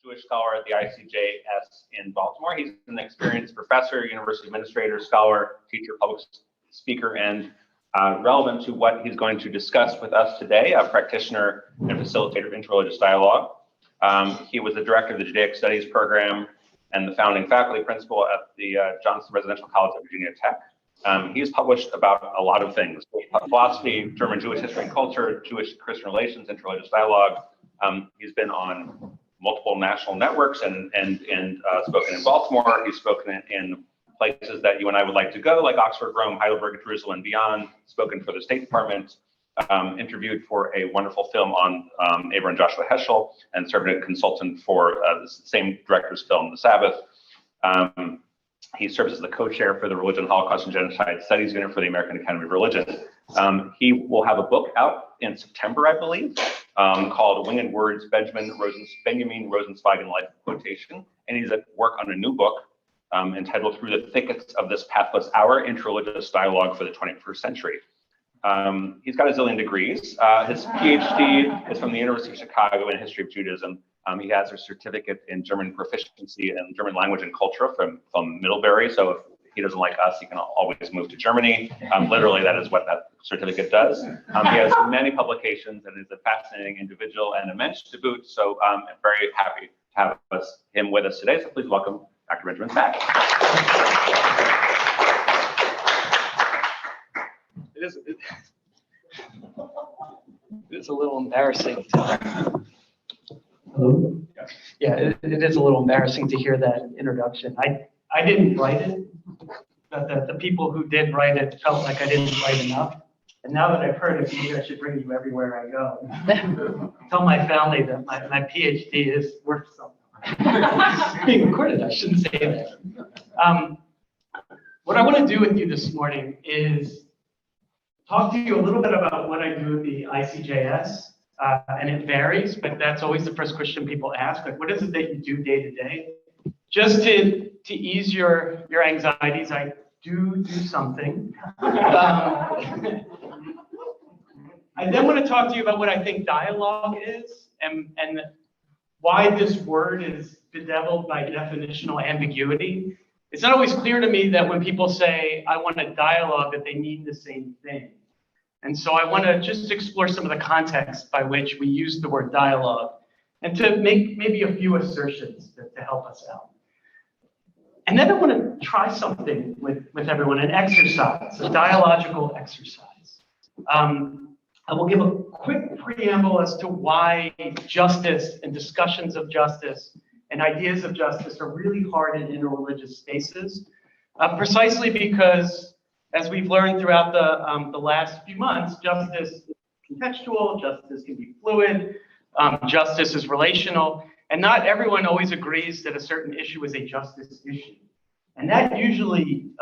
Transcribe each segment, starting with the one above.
Jewish scholar at the ICJS in Baltimore. He's an experienced professor, university administrator, scholar, teacher, public speaker, and relevant to what he's going to discuss with us today, a practitioner and facilitator of interreligious dialogue. He was the director of the Judaic Studies program and the founding faculty principal at the Johnson Residential College at Virginia Tech. He's published about a lot of things: philosophy, German Jewish history and culture, Jewish-Christian relations, interreligious dialogue. He's been on multiple national networks and spoken in Baltimore. He's spoken in places that you and I would like to go, like Oxford, Rome, Heidelberg, Jerusalem, and beyond. Spoken for the State Department. Interviewed for a wonderful film on Abraham Joshua Heschel, and served as a consultant for the same director's film, The Sabbath. He serves as the co-chair for the Religion, Holocaust, and Genocide Studies Unit for the American Academy of Religion. He will have a book out in September, I believe, called Winged Words, Benjamin Rosenzweig Life Quotation. And he's at work on a new book entitled Through the Thickets of This Pathless Hour, Interreligious Dialogue for the 21st Century. He's got a zillion degrees. His PhD is from the University of Chicago in History of Judaism. He has a certificate in German proficiency and German language and culture from Middlebury. So if he doesn't like us, he can always move to Germany. Literally, that is what that certificate does. He has many publications and is a fascinating individual and a mensch to boot. So I'm very happy to have him with us today. So please welcome Dr. Benjamin Sack. It is a little embarrassing. Hello? Yeah, it is a little embarrassing to hear that introduction. I didn't write it, but the people who did write it felt like I didn't write enough. And now that I've heard it, maybe I should bring you everywhere I go. Tell my family that my PhD is worth something. Being recorded, I shouldn't say that. What I want to do with you this morning is talk to you a little bit about what I do at the ICJS, and it varies, but that's always the first question people ask, like, what is it that you do day to day? Just to ease your anxieties, I do something. I then want to talk to you about what I think dialogue is, and why this word is bedeviled by definitional ambiguity. It's not always clear to me that when people say, I want a dialogue, that they mean the same thing. And so I want to just explore some of the context by which we use the word dialogue, and to make maybe a few assertions to help us out. And then I want to try something with everyone, an exercise, a dialogical exercise. I will give a quick preamble as to why justice and discussions of justice and ideas of justice are really hard in interreligious spaces, precisely because, as we've learned throughout the last few months, justice is contextual, justice can be fluid, justice is relational, and not everyone always agrees that a certain issue is a justice issue. And that usually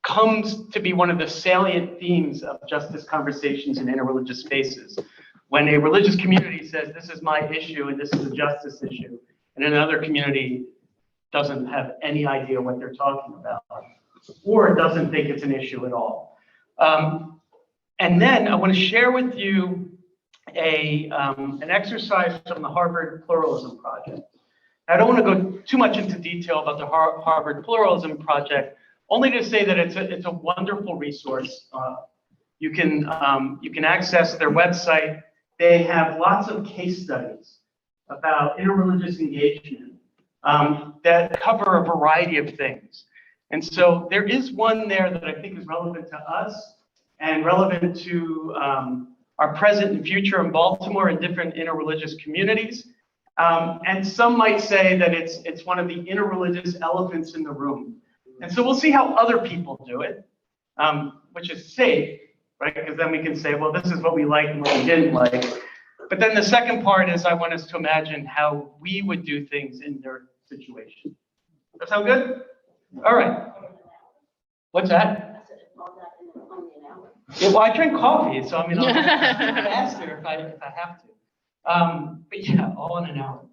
comes to be one of the salient themes of justice conversations in interreligious spaces. When a religious community says, this is my issue and this is a justice issue, and another community doesn't have any idea what they're talking about, or doesn't think it's an issue at all. And then I want to share with you an exercise from the Harvard Pluralism Project. I don't want to go too much into detail about the Harvard Pluralism Project, only to say that it's a wonderful resource. You can access their website. They have lots of case studies about interreligious engagement that cover a variety of things. And so there is one there that I think is relevant to us and relevant to our present and future in Baltimore and different interreligious communities. And some might say that it's one of the interreligious elephants in the room. And so we'll see how other people do it, which is safe, right? Because then we can say, well, this is what we liked and what we didn't like. But then the second part is I want us to imagine how we would do things in their situation. That sound good? All right. What's that? Yeah, well, I drink coffee, so I mean, I'll be faster if I have to. But yeah, all in an hour.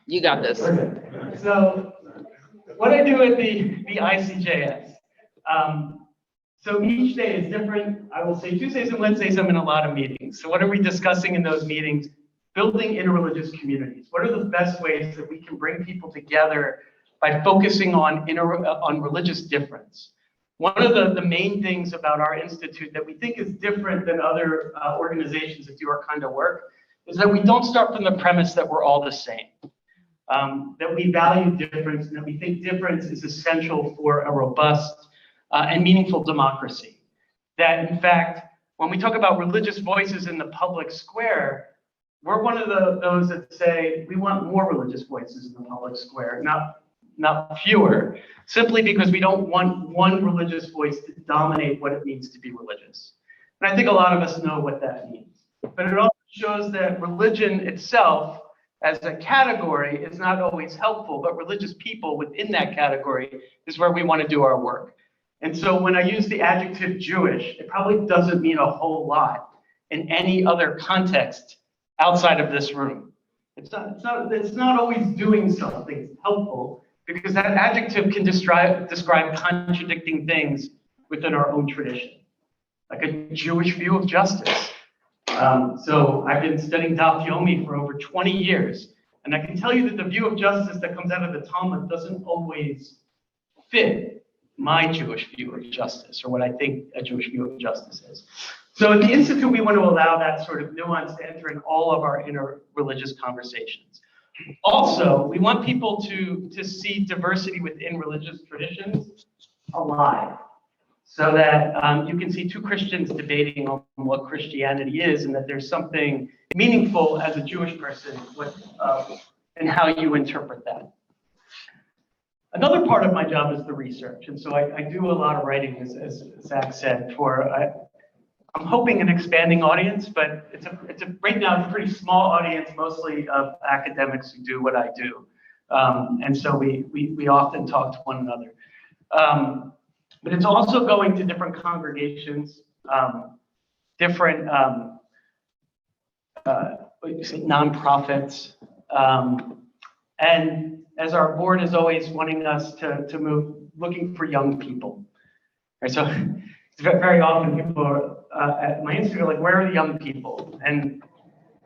You got this. Okay. So what I do at the ICJS. So each day is different. I will say Tuesdays and Wednesdays I'm in a lot of meetings. So what are we discussing in those meetings? building interreligious communities. What are the best ways that we can bring people together by focusing on religious difference? One of the main things about our institute that we think is different than other organizations that do our kind of work is that we don't start from the premise that we're all the same. That we value difference and that we think difference is essential for a robust and meaningful democracy. That in fact, when we talk about religious voices in the public square, we're one of those that say we want more religious voices in the public square, not fewer, simply because we don't want one religious voice to dominate what it means to be religious. And I think a lot of us know what that means. But it also shows that religion itself as a category is not always helpful, but religious people within that category is where we want to do our work. And so when I use the adjective Jewish, it probably doesn't mean a whole lot in any other context outside of this room. It's not always doing something helpful, because that adjective can describe contradicting things within our own tradition, like a Jewish view of justice. So I've been studying Daf Yomi for over 20 years, and I can tell you that the view of justice that comes out of the Talmud doesn't always fit my Jewish view of justice, or what I think a Jewish view of justice is. So at the Institute, we want to allow that sort of nuance to enter in all of our interreligious conversations. Also, we want people to see diversity within religious traditions alive, so that you can see two Christians debating on what Christianity is, and that there's something meaningful as a Jewish person and how you interpret that. Another part of my job is the research, and so I do a lot of writing, as Zach said, for I'm hoping an expanding audience, but it's right now it's a pretty small audience, mostly of academics who do what I do, and so we often talk to one another. But it's also going to different congregations, different nonprofits, and as our board is always wanting us to move, looking for young people. Right, so very often people are, at my institute are like, where are the young people? And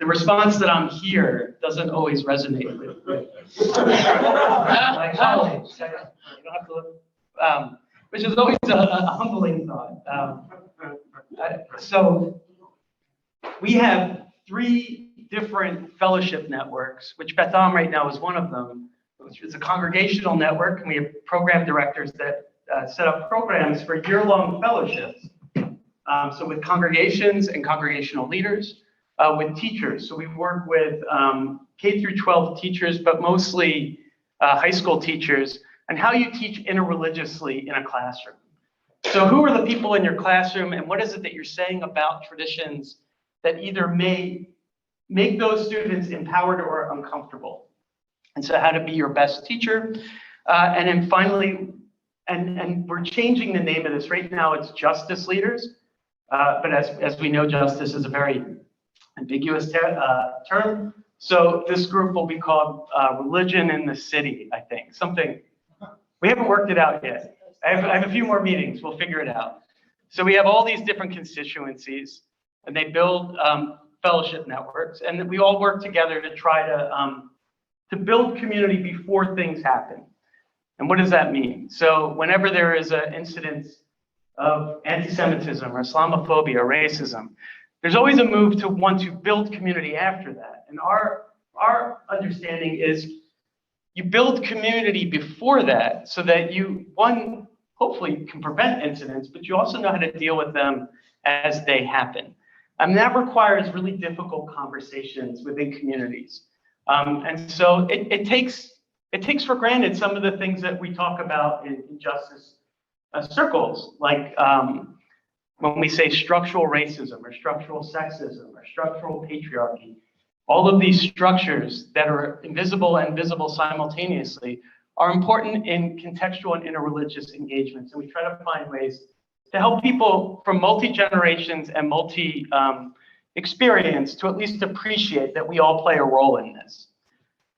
the response that I'm here doesn't always resonate with my colleagues. You don't have to look, which is always a humbling thought. So we have 3 different fellowship networks, which Beth Am right now is one of them, which is a congregational network, and we have program directors that set up programs for year-long fellowships. So with congregations and congregational leaders, with teachers. So we work with K through 12 teachers, but mostly high school teachers, and how you teach interreligiously in a classroom. So who are the people in your classroom, and what is it that you're saying about traditions that either may make those students empowered or uncomfortable? And so how to be your best teacher. And then finally, and we're changing the name of this. Right now it's justice leaders, but as we know, justice is a very ambiguous term. So this group will be called Religion in the City, I think. Something, we haven't worked it out yet. I have a few more meetings, we'll figure it out. So we have all these different constituencies, and they build fellowship networks, and we all work together to try to build community before things happen. And what does that mean? So whenever there is an incidence of anti-Semitism or Islamophobia or racism, there's always a move to want to build community after that. And our understanding is you build community before that so that you, one, hopefully can prevent incidents, but you also know how to deal with them as they happen. And that requires really difficult conversations within communities. And so it takes for granted some of the things that we talk about in justice circles, like when we say structural racism or structural sexism or structural patriarchy. All of these structures that are invisible and visible simultaneously are important in contextual and interreligious engagements. And we try to find ways to help people from multi-generations and multi-experience to at least appreciate that we all play a role in this.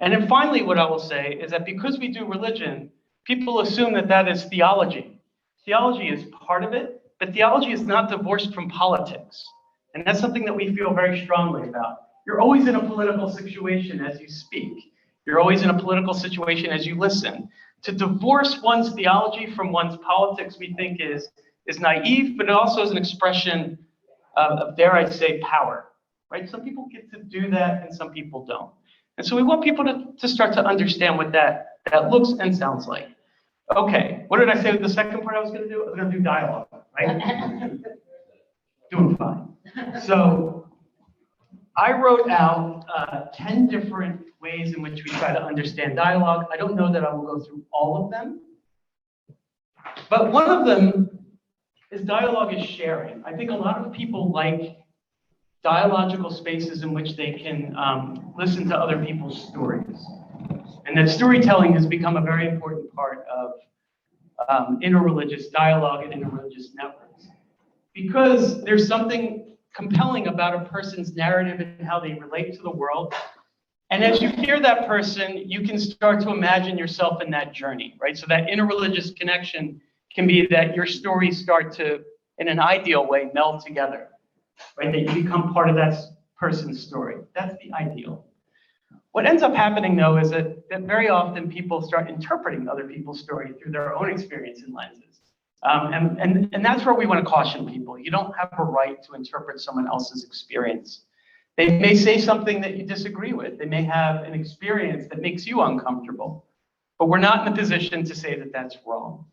And then finally, what I will say is that because we do religion, people assume that that is theology. Theology is part of it, but theology is not divorced from politics. And that's something that we feel very strongly about. you're always in a political situation as you speak. You're always in a political situation as you listen. To divorce one's theology from one's politics, we think is naive, but it also is an expression of, dare I say, power, right? Some people get to do that and some people don't. And so we want people to start to understand what that looks and sounds like. Okay, what did I say with the second part I was going to do? I was going to do dialogue, right? Doing fine. So I wrote out 10 different ways in which we try to understand dialogue. I don't know that I will go through all of them, but one of them is dialogue is sharing. I think a lot of people like dialogical spaces in which they can listen to other people's stories. And that storytelling has become a very important part of interreligious dialogue and interreligious networks. Because there's something compelling about a person's narrative and how they relate to the world. And as you hear that person, you can start to imagine yourself in that journey, right? So that interreligious connection can be that your stories start to, in an ideal way, meld together, right? That you become part of that person's story. That's the ideal. What ends up happening, though, is that very often people start interpreting other people's story through their own experience and lenses. And that's where we want to caution people. You don't have a right to interpret someone else's experience. They may say something that you disagree with. They may have an experience that makes you uncomfortable. But we're not in a position to say that that's wrong.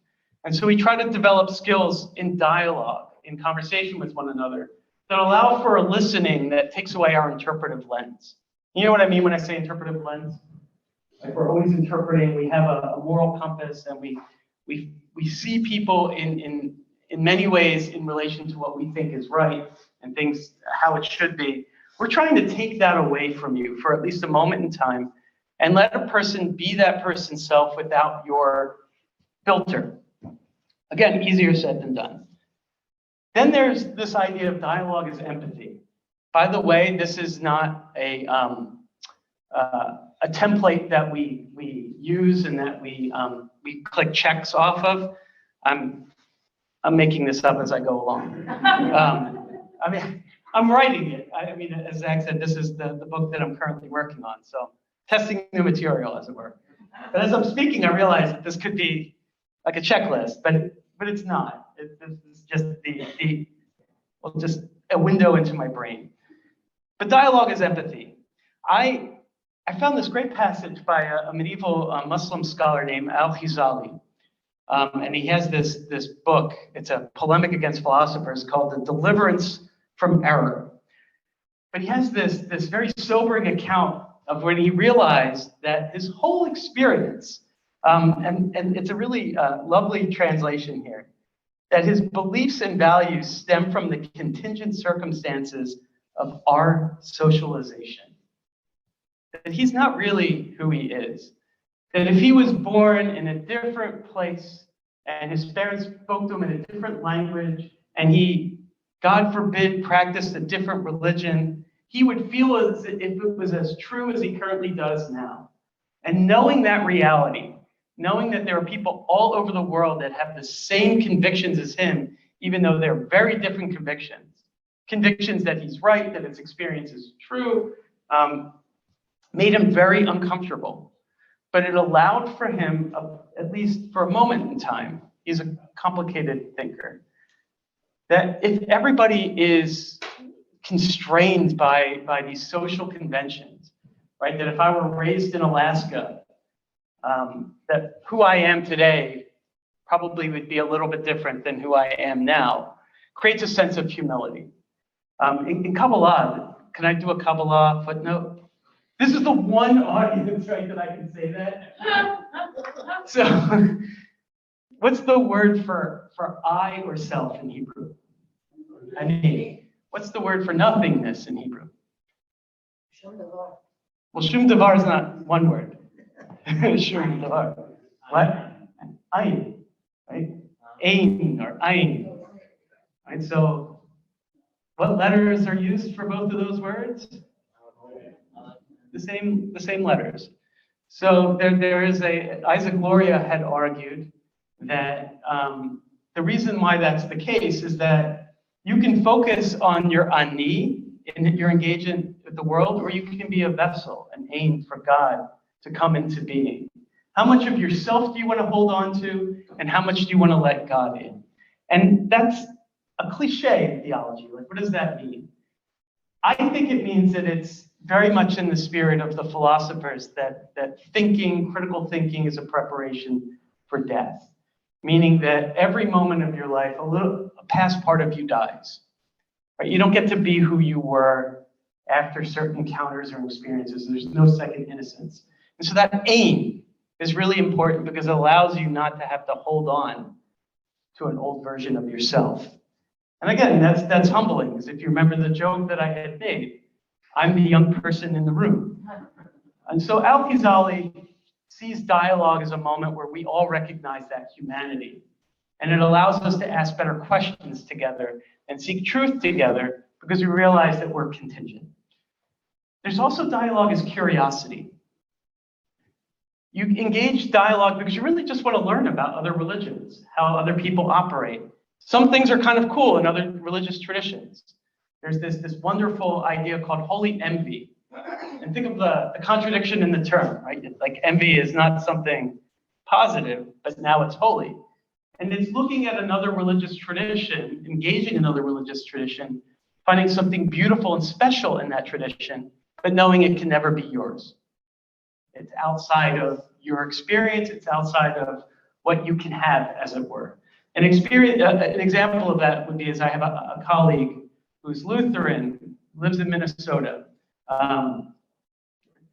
And so we try to develop skills in dialogue, in conversation with one another, that allow for a listening that takes away our interpretive lens. You know what I mean when I say interpretive lens? Like we're always interpreting, we have a moral compass, and we see people in many ways in relation to what we think is right and things how it should be. We're trying to take that away from you for at least a moment in time and let a person be that person's self without your filter. Again, easier said than done. Then there's this idea of dialogue as empathy. By the way, this is not a template that we use and that we click checks off of. I'm making this up as I go along. I mean, I'm writing it. I mean, as Zach said, this is the book that I'm currently working on. So testing new material, as it were. But as I'm speaking, I realize that this could be like a checklist, but it's not. It's just just a window into my brain. But dialogue is empathy. I found this great passage by a medieval Muslim scholar named Al-Ghazali. And he has this book. It's a polemic against philosophers called The Deliverance from Error. But he has this very sobering account of when he realized that his whole experience, and it's a really lovely translation here, that his beliefs and values stem from the contingent circumstances of our socialization. That he's not really who he is. That if he was born in a different place and his parents spoke to him in a different language and he, God forbid, practiced a different religion, he would feel as if it was as true as he currently does now. And knowing that reality, knowing that there are people all over the world that have the same convictions as him, even though they're very different convictions that he's right, that his experience is true, made him very uncomfortable. But it allowed for him, at least for a moment in time, he's a complicated thinker, that if everybody is constrained by these social conventions, right, that if I were raised in Alaska, that who I am today probably would be a little bit different than who I am now, creates a sense of humility. In Kabbalah, can I do a Kabbalah footnote? This is the one audience, right, that I can say that. So, what's the word for I or self in Hebrew? Ani. What's the word for nothingness in Hebrew? Well, shum davar is not one word. Shum davar. What? Ayin, right? Ain or ayin. Right, so what letters are used for both of those words? The same letters. So there is Isaac Luria had argued that the reason why that's the case is that you can focus on your ani in your engagement with the world, or you can be a vessel, an aim for God to come into being. How much of yourself do you want to hold on to, and how much do you want to let God in? And that's a cliche in theology. Like, what does that mean? I think it means that it's very much in the spirit of the philosophers that thinking, critical thinking, is a preparation for death, meaning that every moment of your life, a past part of you dies. Right? You don't get to be who you were after certain encounters or experiences. There's no second innocence. And so that aim is really important because it allows you not to have to hold on to an old version of yourself. And again, that's humbling, because if you remember the joke that I had made, I'm the young person in the room. And so Al-Ghazali sees dialogue as a moment where we all recognize that humanity. And it allows us to ask better questions together and seek truth together because we realize that we're contingent. There's also dialogue as curiosity. You engage dialogue because you really just want to learn about other religions, how other people operate. Some things are kind of cool in other religious traditions. There's this wonderful idea called holy envy. And think of the contradiction in the term, right? Like envy is not something positive, but now it's holy. And it's looking at another religious tradition, engaging another religious tradition, finding something beautiful and special in that tradition, but knowing it can never be yours. It's outside of your experience. It's outside of what you can have, as it were. An example of that would be, as I have a colleague who's Lutheran, lives in Minnesota.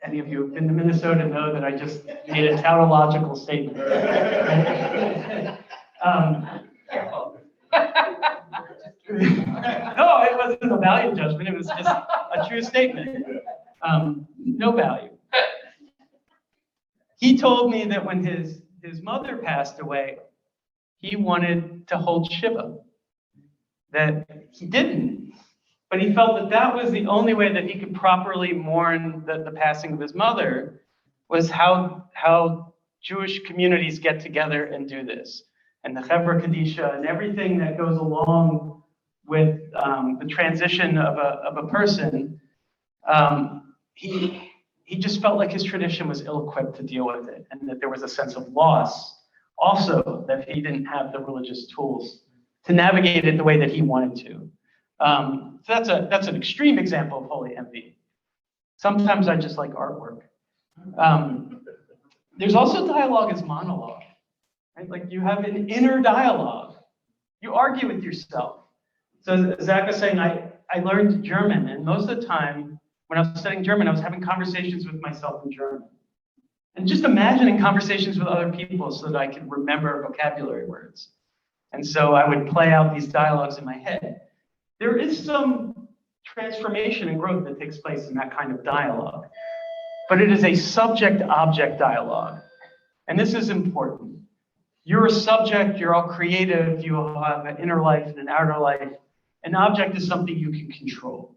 Any of you who've been to Minnesota know that I just made a tautological statement. No, it wasn't a value judgment. It was just a true statement. No value. He told me that when his mother passed away, he wanted to hold Shiva. That he didn't, but he felt that that was the only way that he could properly mourn the passing of his mother, was how Jewish communities get together and do this. And the Chevra Kadisha and everything that goes along with the transition of a person, he just felt like his tradition was ill-equipped to deal with it, and that there was a sense of loss also, that he didn't have the religious tools to navigate it the way that he wanted to. So that's an extreme example of holy envy. Sometimes I just like artwork. There's also dialogue as monologue, right? Like you have an inner dialogue. You argue with yourself. So Zach was saying, I learned German, and most of the time when I was studying German, I was having conversations with myself in German. And just imagining conversations with other people so that I could remember vocabulary words. And so I would play out these dialogues in my head. There is some transformation and growth that takes place in that kind of dialogue. But it is a subject-object dialogue. And this is important. You're a subject, you're all creative, you all have an inner life and an outer life. An object is something you can control.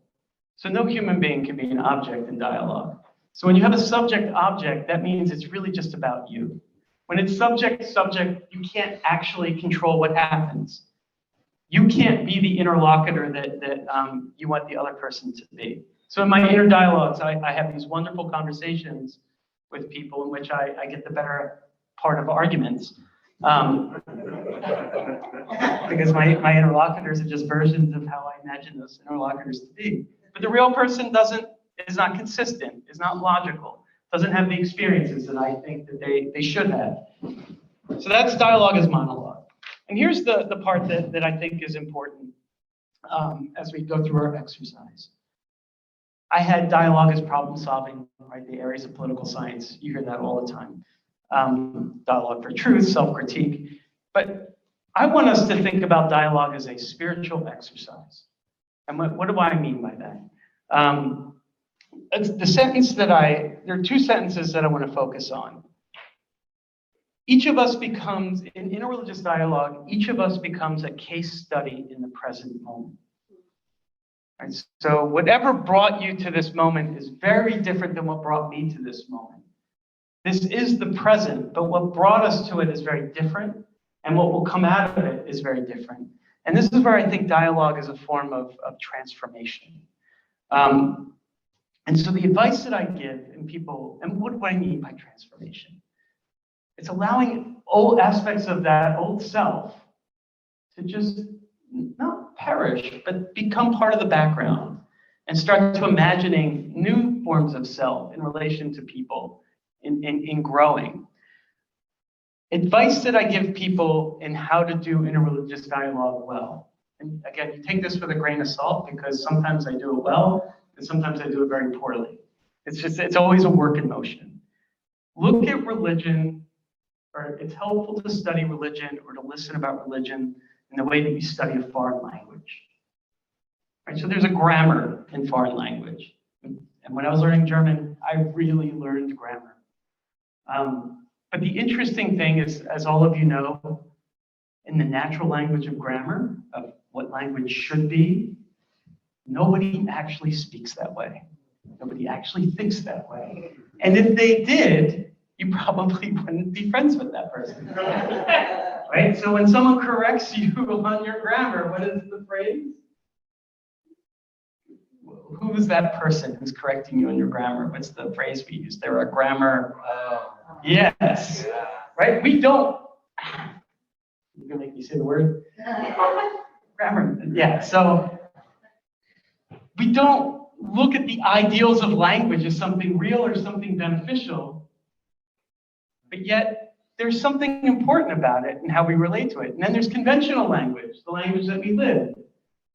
So no human being can be an object in dialogue. So when you have a subject-object, that means it's really just about you. When it's subject-subject, you can't actually control what happens. You can't be the interlocutor that you want the other person to be. So in my inner dialogues, I have these wonderful conversations with people in which I get the better part of arguments. Because my interlocutors are just versions of how I imagine those interlocutors to be. But the real person is not consistent, is not logical, doesn't have the experiences that I think that they should have. So that's dialogue as monologue. And here's the part that I think is important as we go through our exercise. I had dialogue as problem solving, right? The areas of political science, you hear that all the time. Dialogue for truth, self-critique. But I want us to think about dialogue as a spiritual exercise. And what do I mean by that? There are two sentences that I want to focus on. Each of us becomes, in interreligious dialogue, each of us becomes a case study in the present moment. Right? So whatever brought you to this moment is very different than what brought me to this moment. This is the present, but what brought us to it is very different, and what will come out of it is very different. And this is where I think dialogue is a form of transformation. And so the advice that I give in people, and what do I mean by transformation? It's allowing old aspects of that old self to just not perish, but become part of the background and start to imagining new forms of self in relation to people in growing. Advice that I give people in how to do interreligious dialogue well. And again, you take this with a grain of salt because sometimes I do it well and sometimes I do it very poorly. It's always a work in motion. Look at religion, or it's helpful to study religion or to listen about religion in the way that you study a foreign language. Right? So there's a grammar in foreign language. And when I was learning German, I really learned grammar. But the interesting thing is, as all of you know, in the natural language of grammar, of what language should be, nobody actually speaks that way. Nobody actually thinks that way. And if they did, you probably wouldn't be friends with that person. Right? So when someone corrects you on your grammar, what is the phrase? Who is that person who's correcting you on your grammar? What's the phrase we use? They're a grammar. Yes. Right? We don't. You're going to make me say the word? Grammar. Yeah. So we don't look at the ideals of language as something real or something beneficial, but yet there's something important about it and how we relate to it. And then there's conventional language, the language that we live,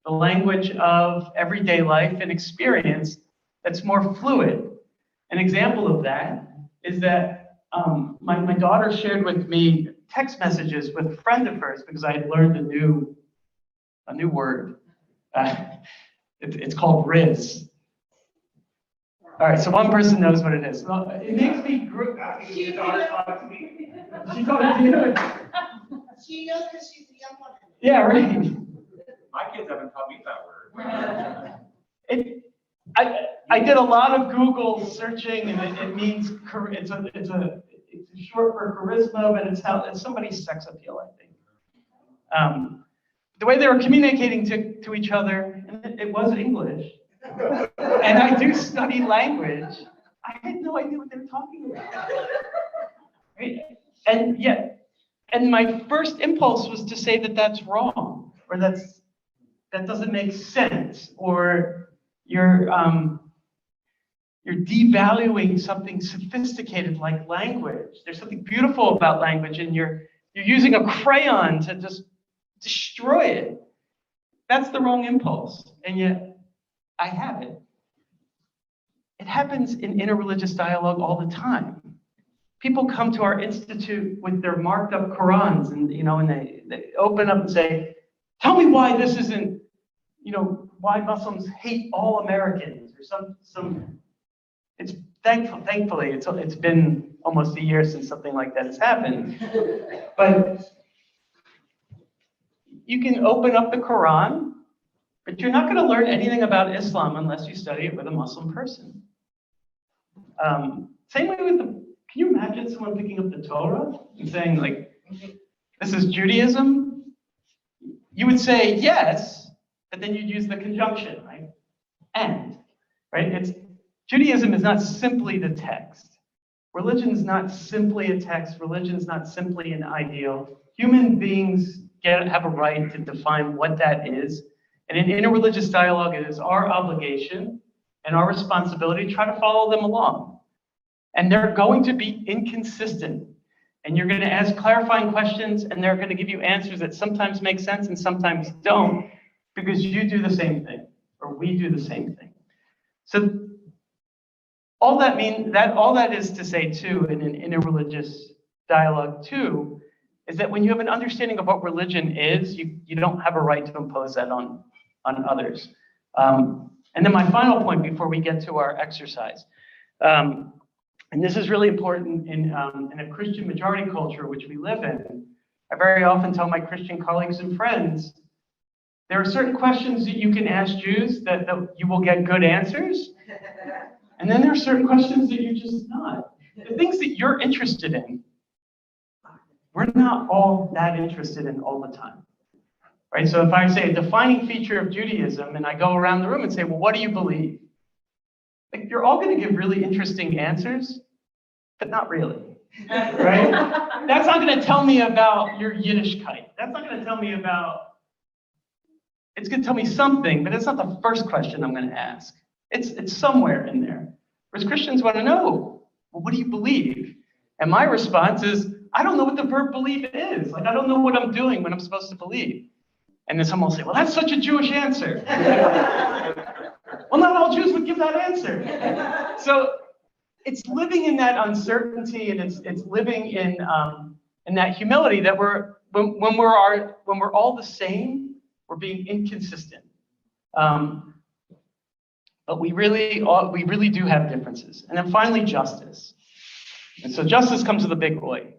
the language of everyday life and experience that's more fluid. An example of that is that my daughter shared with me text messages with a friend of hers because I had learned a new word. It's called Riz. All right, so one person knows what it is. Well, it makes me She taught it to you? She knows because she's a young woman. Yeah, right. My kids haven't taught me that word. I did a lot of Google searching, and it means it's short for charisma, but it's somebody's sex appeal, I think. The way they were communicating to each other, and it was English. And I do study language. I had no idea what they were talking about. Right? And my first impulse was to say that that's wrong, or that doesn't make sense, or you're devaluing something sophisticated like language. There's something beautiful about language, and you're using a crayon to just destroy it. That's the wrong impulse, and yet I have it. It happens in interreligious dialogue all the time. People come to our institute with their marked up Qurans, and they open up and say, "Tell me why this isn't, why Muslims hate all Americans," or some. It's thankfully it's been almost a year since something like that has happened, but you can open up the Quran, but you're not going to learn anything about Islam unless you study it with a Muslim person. Same way with can you imagine someone picking up the Torah and saying, like, this is Judaism? You would say yes, but then you'd use the conjunction, right? And, right? Judaism is not simply the text. Religion is not simply a text. Religion is not simply an ideal. Human beings have a right to define what that is. And in interreligious dialogue, it is our obligation and our responsibility to try to follow them along. And they're going to be inconsistent. And you're going to ask clarifying questions, and they're going to give you answers that sometimes make sense and sometimes don't, because you do the same thing, or we do the same thing. So all that is to say, too, in an interreligious dialogue, too, is that when you have an understanding of what religion is, you don't have a right to impose that on others. And then my final point before we get to our exercise, and this is really important in a Christian majority culture, which we live in. I very often tell my Christian colleagues and friends, there are certain questions that you can ask Jews that you will get good answers. And then there are certain questions that you're just not. The things that you're interested in, we're not all that interested in all the time. Right? So if I say a defining feature of Judaism, and I go around the room and say, well, what do you believe? like you're all going to give really interesting answers, but not really, right? That's not going to tell me about your Yiddishkeit. That's not going to tell me about, it's going to tell me something, but it's not the first question I'm going to ask. It's somewhere in there. Whereas Christians want to know, well, what do you believe? And my response is, I don't know what the verb believe is. Like, I don't know what I'm doing when I'm supposed to believe. And then someone will say, well, that's such a Jewish answer. Well, not all Jews would give that answer. So it's living in that uncertainty, and it's living in that humility that when we're all the same, we're being inconsistent. But we really do have differences. And then finally, justice. And so justice comes with a big oi.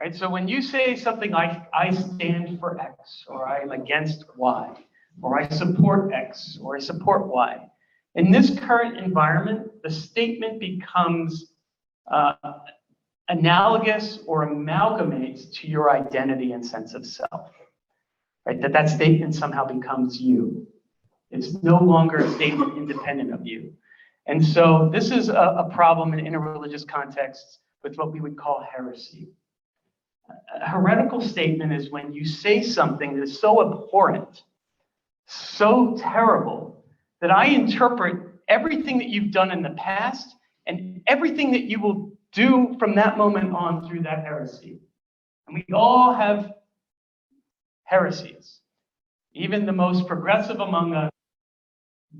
Right? So when you say something like, I stand for X, or I'm against Y, or I support X, or I support Y, in this current environment, the statement becomes analogous or amalgamates to your identity and sense of self. Right? That statement somehow becomes you. It's no longer a statement independent of you. And so this is a problem in interreligious contexts with what we would call heresy. A heretical statement is when you say something that is so abhorrent, so terrible, that I interpret everything that you've done in the past and everything that you will do from that moment on through that heresy. And we all have heresies. Even the most progressive among us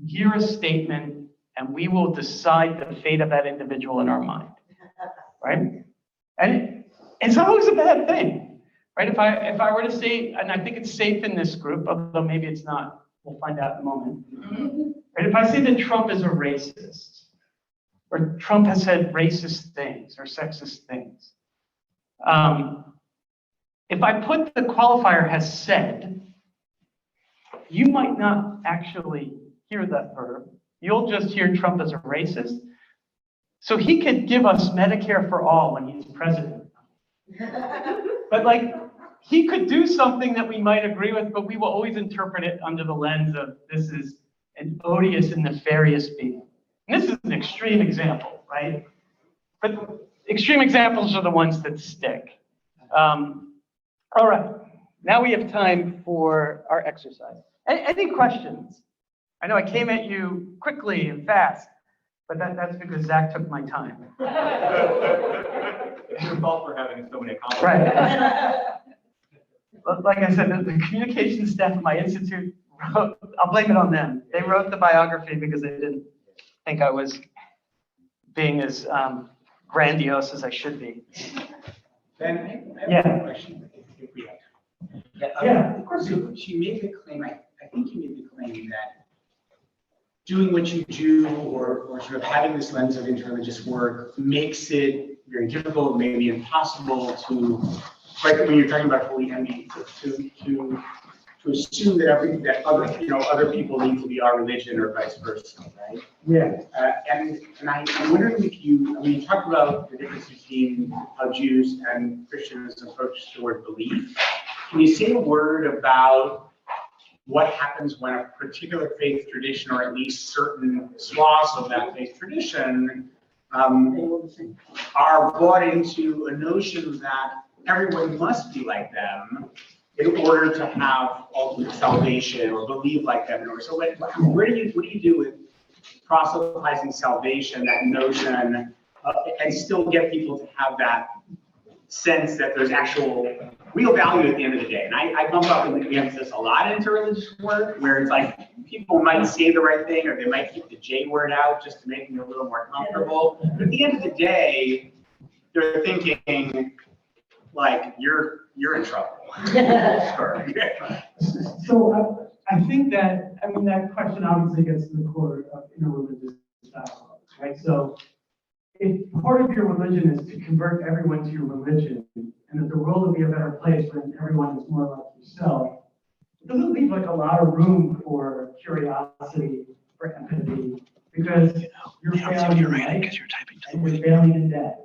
hear a statement and we will decide the fate of that individual in our mind, right? And it's not always a bad thing, right? If I were to say, and I think it's safe in this group, although maybe it's not, we'll find out in a moment. Right? If I say that Trump is a racist, or Trump has said racist things or sexist things, if I put the qualifier has said, you might not actually hear that verb. You'll just hear Trump as a racist. So he could give us Medicare for all when he's president. But like, he could do something that we might agree with, but we will always interpret it under the lens of this is an odious and nefarious being. And this is an extreme example, right? But extreme examples are the ones that stick. All right, now we have time for our exercise. Any questions? I know I came at you quickly and fast, but that's because Zach took my time. It's your fault for having so many accomplishments. Right. But like I said, the communication staff at my institute wrote, I'll blame it on them. They wrote the biography because they didn't think I was being as grandiose as I should be. Ben, I Yeah. have a question, if we have time. Yeah, of course. So she made the claim, I think you made the claim that doing what you do or sort of having this lens of interreligious work makes it very difficult, maybe impossible to, right, when you're talking about holy envy, to assume that other people need to be our religion or vice versa, right? Yeah. And I'm wondering if you talked about the difference between how Jews and Christians approach the word belief. Can you say a word about what happens when a particular faith tradition, or at least certain swaths of that faith tradition, are brought into a notion that everyone must be like them in order to have ultimate salvation or believe like them? So what do you do with proselytizing salvation, that notion, and still get people to have that sense that there's actual real value at the end of the day? And I bump up against this a lot in interreligious work, where it's like people might say the right thing, or they might keep the J word out just to make me a little more comfortable. But at the end of the day, they're thinking like you're in trouble. So I think that, that question obviously gets to the core of interreligious dialogue, right? So if part of your religion is to convert everyone to your religion, and that the world will be a better place when everyone is more like yourself, it doesn't leave like a lot of room for curiosity, for empathy, because you're failing in life, and you're failing in death.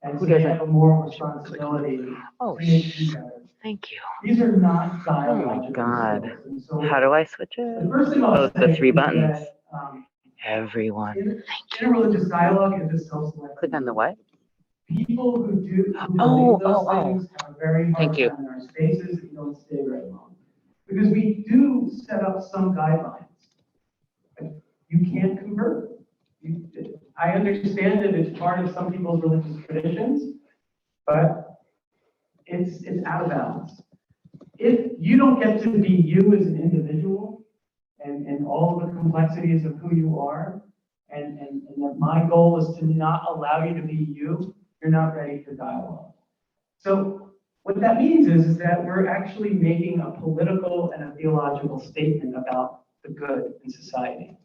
And so you have a moral responsibility to make you better. Thank you. These are not Oh my dialogical God. skills. And so How do I switch the it? first thing I'll Oh, say the three is buttons. that, Everyone. Interreligious dialogue is a self-selecting. Click on the what? People who Oh, believe those oh, oh. things have a very hard Thank you. time in our spaces and don't stay very long. Because we do set up some guidelines. Like, you can't convert. I understand that it's part of some people's religious traditions, but it's out of bounds. If you don't get to be you as an individual and all of the complexities of who you are, and that my goal is to not allow you to be you, you're not ready for dialogue. So what that means is that we're actually making a political and a theological statement about the good in society.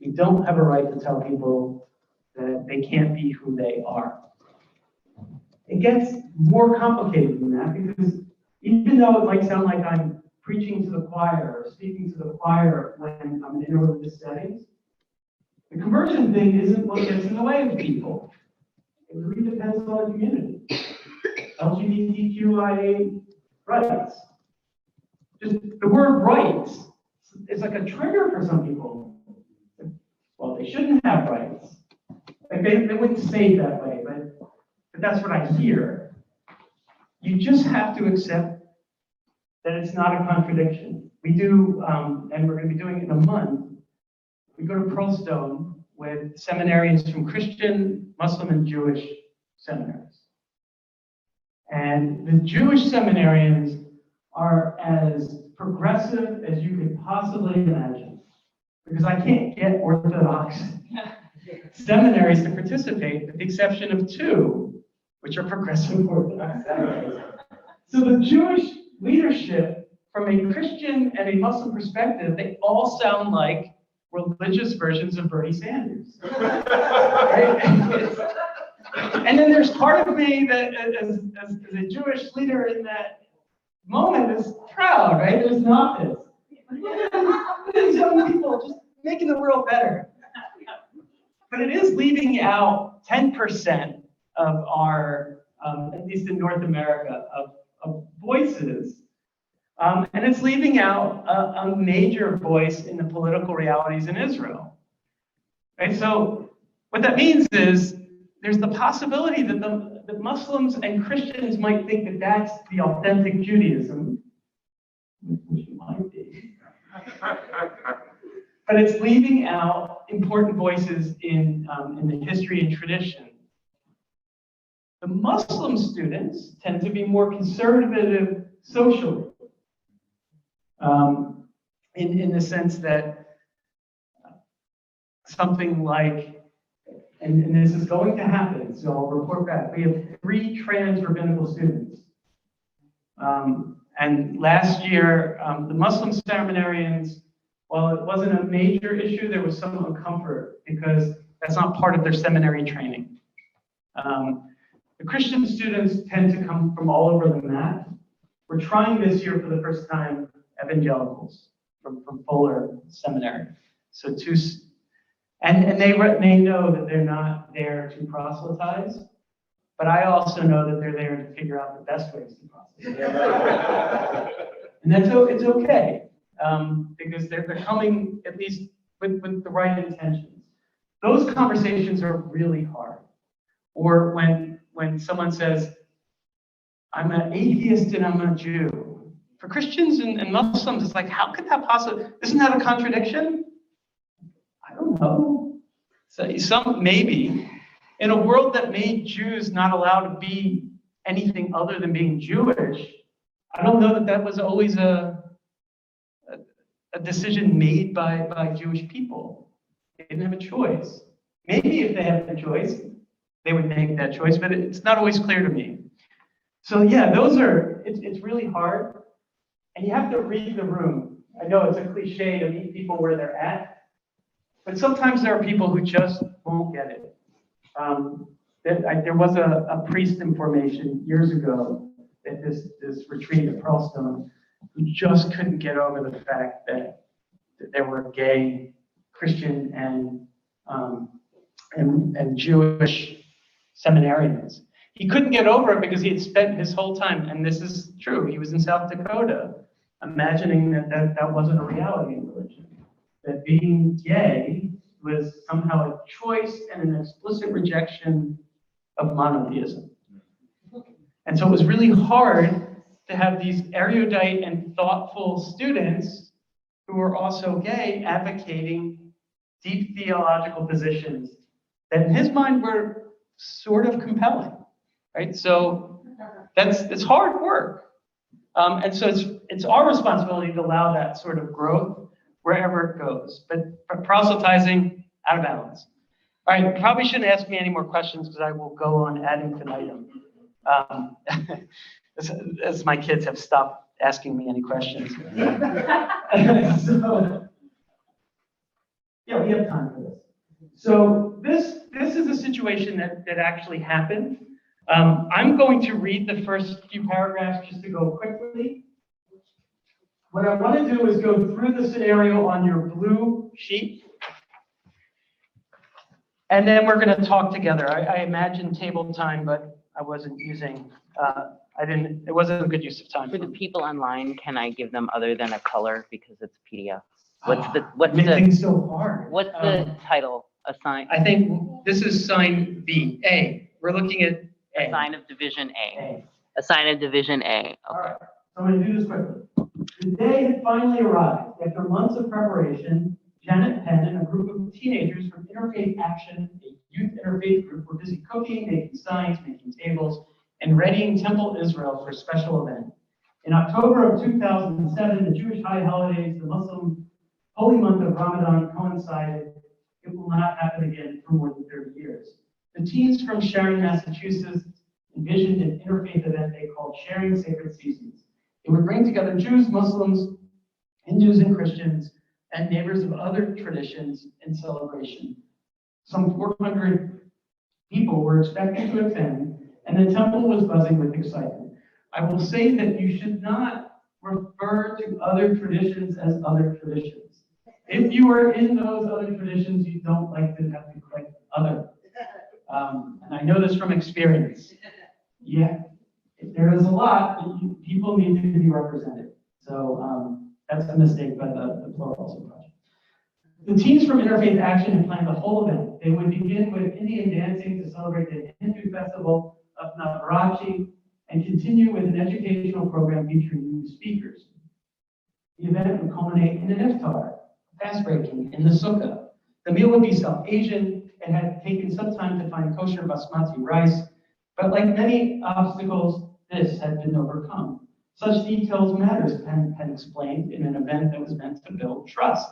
We don't have a right to tell people that they can't be who they are. It gets more complicated than that because even though it might sound like I'm preaching to the choir or speaking to the choir when I'm in interreligious settings, the conversion thing isn't what gets in the way of people. It really depends on the community. LGBTQIA rights. Just the word rights is like a trigger for some people. Well, they shouldn't have rights. Like they wouldn't say it that way, but that's what I hear. You just have to accept that it's not a contradiction. We do, and we're going to be doing it in a month, we go to Pearlstone with seminarians from Christian, Muslim, and Jewish seminaries. And the Jewish seminarians are as progressive as you could possibly imagine. Because I can't get Orthodox seminaries to participate, with the exception of two, which are progressive Orthodox seminaries. So the Jewish leadership, from a Christian and a Muslim perspective, they all sound like religious versions of Bernie Sanders. Right? And then there's part of me that, as a Jewish leader in that moment, is proud, right? There's not this. Look at these young people just making the world better. But it is leaving out 10% of our, at least in North America, of voices. And it's leaving out a major voice in the political realities in Israel. Right? So what that means is there's the possibility that the Muslims and Christians might think that that's the authentic Judaism, which it might be. But it's leaving out important voices in the history and tradition. The Muslim students tend to be more conservative socially, in the sense that something like, and this is going to happen, so I'll report back. We have 3 trans rabbinical students. And last year, the Muslim seminarians, while it wasn't a major issue, there was some uncomfort because that's not part of their seminary training. The Christian students tend to come from all over the map. We're trying this year for the first time evangelicals from Fuller Seminary. So and they know that they're not there to proselytize, but I also know that they're there to figure out the best ways to proselytize. And it's okay, because they're coming at least with the right intentions. Those conversations are really hard. Or when someone says, I'm an atheist and I'm a Jew. For Christians and Muslims, it's like, how could that possibly, isn't that a contradiction? I don't know. So maybe. In a world that made Jews not allowed to be anything other than being Jewish, I don't know that was always a decision made by Jewish people. They didn't have a choice. Maybe if they had a choice, they would make that choice, but it's not always clear to me. So yeah, it's really hard, and you have to read the room. I know it's a cliche to meet people where they're at, but sometimes there are people who just won't get it. There was a priest in formation years ago at this retreat at Pearlstone who just couldn't get over the fact that there were gay Christian and Jewish seminarians. He couldn't get over it because he had spent his whole time, and this is true, he was in South Dakota, imagining that wasn't a reality in religion. That being gay was somehow a choice and an explicit rejection of monotheism. And so it was really hard to have these erudite and thoughtful students who were also gay advocating deep theological positions that in his mind were sort of compelling, right? So it's hard work. And so it's our responsibility to allow that sort of growth wherever it goes. But proselytizing, out of bounds. All right, you probably shouldn't ask me any more questions because I will go on ad infinitum. As my kids have stopped asking me any questions. So, yeah, we have time for this. So this is a situation that actually happened. I'm going to read the first few paragraphs just to go quickly. What I want to do is go through the scenario on your blue sheet. And then we're going to talk together. I imagined table time, but I wasn't using, it wasn't a good use of time. For the people online, can I give them other than a color because it's PDF? Things so hard. What's the title? Assign, I think this is sign B, A. We're looking at A. assign of division A. A. Assign of division A. All right, so I'm going to do this quickly. The day had finally arrived. After months of preparation, Janet Penn and a group of teenagers from Interfaith Action, a youth interfaith group, were busy cooking, making signs, making tables, and readying Temple Israel for a special event. In October of 2007, the Jewish high holidays, the Muslim holy month of Ramadan coincided. It will not happen again for more than 30 years. The teens from Sharon, Massachusetts envisioned an interfaith event they called Sharing Sacred Seasons. It would bring together Jews, Muslims, Hindus, and Christians, and neighbors of other traditions in celebration. Some 400 people were expected to attend, and the temple was buzzing with excitement. I will say that you should not refer to other traditions as other traditions. If you are in those other traditions, you don't like to have to click other. And I know this from experience. Yeah, if there is a lot, people need to be represented. So that's a mistake by the Pluralism Project. The teens from Interfaith Action had planned the whole event. They would begin with Indian dancing to celebrate the Hindu festival of Navratri and continue with an educational program featuring new speakers. The event would culminate in an iftar, fast breaking in the sukkah. The meal would be South Asian and had taken some time to find kosher basmati rice, but like many obstacles, this had been overcome. Such details matters, Penn explained in an event that was meant to build trust.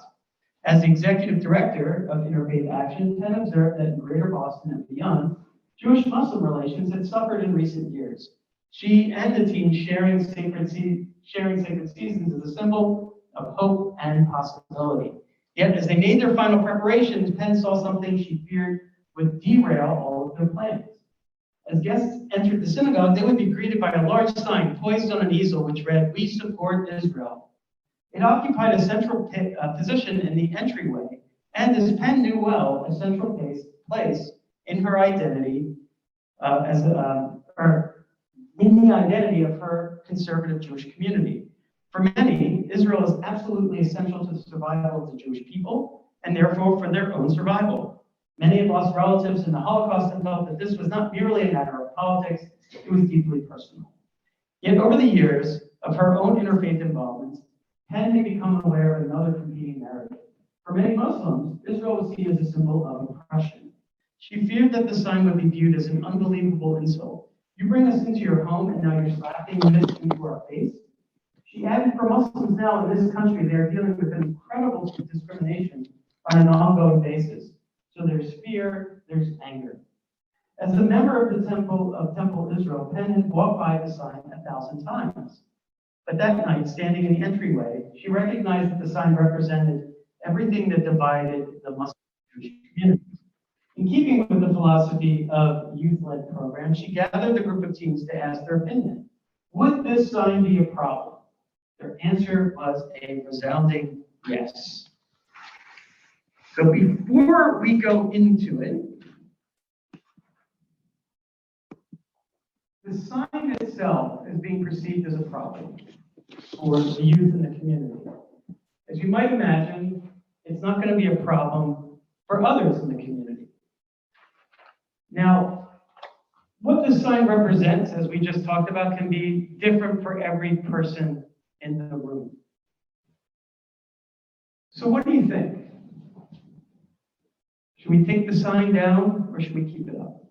As the executive director of Interfaith Action, Penn observed that in Greater Boston and beyond, Jewish-Muslim relations had suffered in recent years. She and the team sharing sacred seasons as a symbol of hope and possibility. Yet, as they made their final preparations, Penn saw something she feared would derail all of their plans. As guests entered the synagogue, they would be greeted by a large sign poised on an easel which read, "We support Israel." It occupied a central position in the entryway, and as Penn knew well, a central place in her identity in the identity of her conservative Jewish community. For many, Israel is absolutely essential to the survival of the Jewish people, and therefore for their own survival. Many have lost relatives in the Holocaust and felt that this was not merely a matter of politics, it was deeply personal. Yet over the years of her own interfaith involvements, Penn had become aware of another competing narrative. For many Muslims, Israel was seen as a symbol of oppression. She feared that the sign would be viewed as an unbelievable insult. You bring us into your home and now you're slapping this into our face? She added, for Muslims now in this country, they are dealing with incredible discrimination on an ongoing basis. So there's fear, there's anger. As a member of the Temple Israel, Penn had walked by the sign 1,000 times. But that night, standing in the entryway, she recognized that the sign represented everything that divided the Muslim Jewish community. In keeping with the philosophy of youth-led programs, she gathered a group of teens to ask their opinion. Would this sign be a problem? Their answer was a resounding yes. So before we go into it, the sign itself is being perceived as a problem for the youth in the community. As you might imagine, it's not going to be a problem for others in the community. Now, what the sign represents, as we just talked about, can be different for every person in the room. So what do you think? Should we take the sign down or should we keep it up?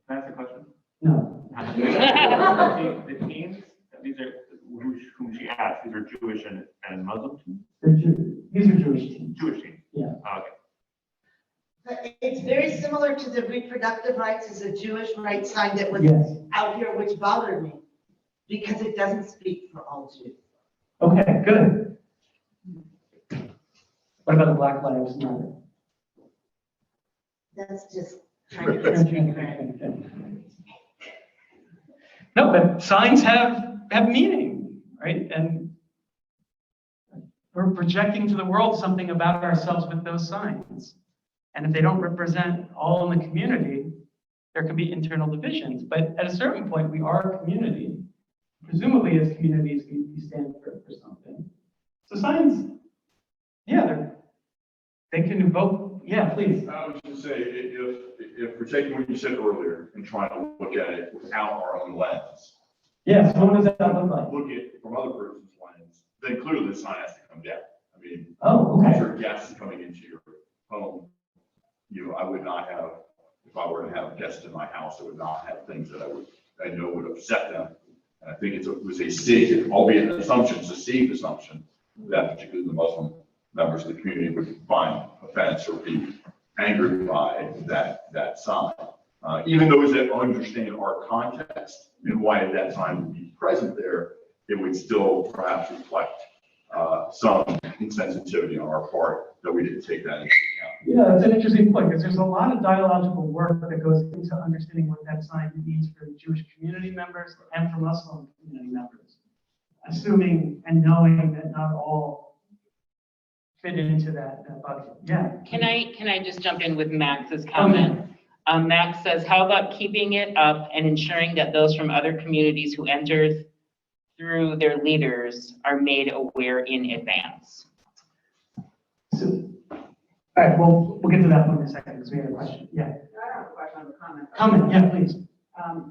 Can I ask a question? No. The teens, these are, whom she asked, these are Jewish and Muslim teens? These are Jewish teens. Jewish teens? Yeah. Okay. But it's very similar to the reproductive rights as a Jewish rights sign that was Yes. out here, which bothered me, because it doesn't speak for all Jews. Okay, good. What about the Black Lives Matter? That's just trying to get straight. No, but signs have meaning, right? And we're projecting to the world something about ourselves with those signs. And if they don't represent all in the community, there can be internal divisions. But at a certain point, we are a community. Presumably, as communities, we stand for something. So signs, yeah, they can evoke, yeah, please. I was going to say, if we're taking what you said earlier and trying to look at it without our own lens, Yes, what does that look like? look at it from other person's lens, then clearly the sign has to come down. I mean, Oh, if okay. your guests coming into your home, I would not have, if I were to have guests in my house, I would not have things that I know would upset them. And I think it was a safe, albeit an assumption, it's a safe assumption that particularly the Muslim members of the community would find offense or be angered by that sign. Even those that understand our context and why that sign would be present there, it would still perhaps reflect some insensitivity on our part that we didn't take that into account. Yeah, that's an interesting point, because there's a lot of dialogical work that goes into understanding what that sign means for Jewish community members and for Muslim community members, assuming and knowing that not all fit into that bucket. Yeah. Can I just jump in with Max's comment? Max says, how about keeping it up and ensuring that those from other communities who enter through their leaders are made aware in advance? So, all right, well, we'll get to that point in a second, because we have a question. Yeah. I have a question on the comment. Comment, yeah, please.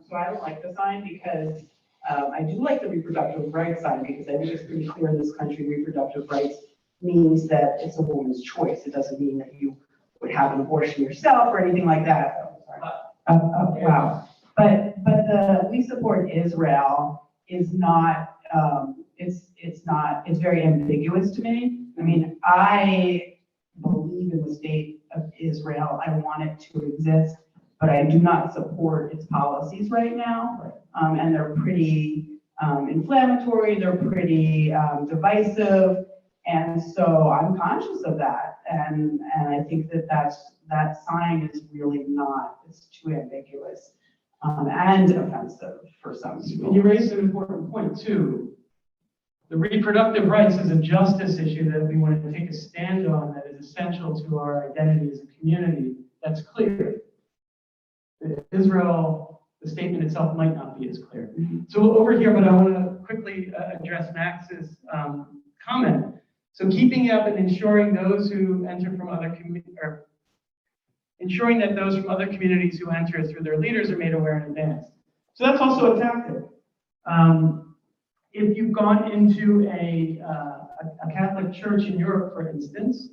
So I don't like the sign because I do like the reproductive rights sign, because I think it's pretty clear in this country, reproductive rights means that it's a woman's choice. It doesn't mean that you would have an abortion yourself or anything like that. Wow. But we support Israel is not, it's very ambiguous to me. I mean, I believe in the state of Israel. I want it to exist, but I do not support its policies right now. And they're pretty inflammatory. They're pretty divisive. And so I'm conscious of that. And I think that sign is really not, it's too ambiguous and offensive for some people. And you raised an important point, too. The reproductive rights is a justice issue that we want to take a stand on, that is essential to our identity as a community. That's clear. Israel, the statement itself might not be as clear. So over here, but I want to quickly address Max's comment. So keeping it up and ensuring those who enter from other communities, or ensuring that those from other communities who enter through their leaders are made aware in advance. So that's also a tactic. If you've gone into a Catholic church in Europe, for instance,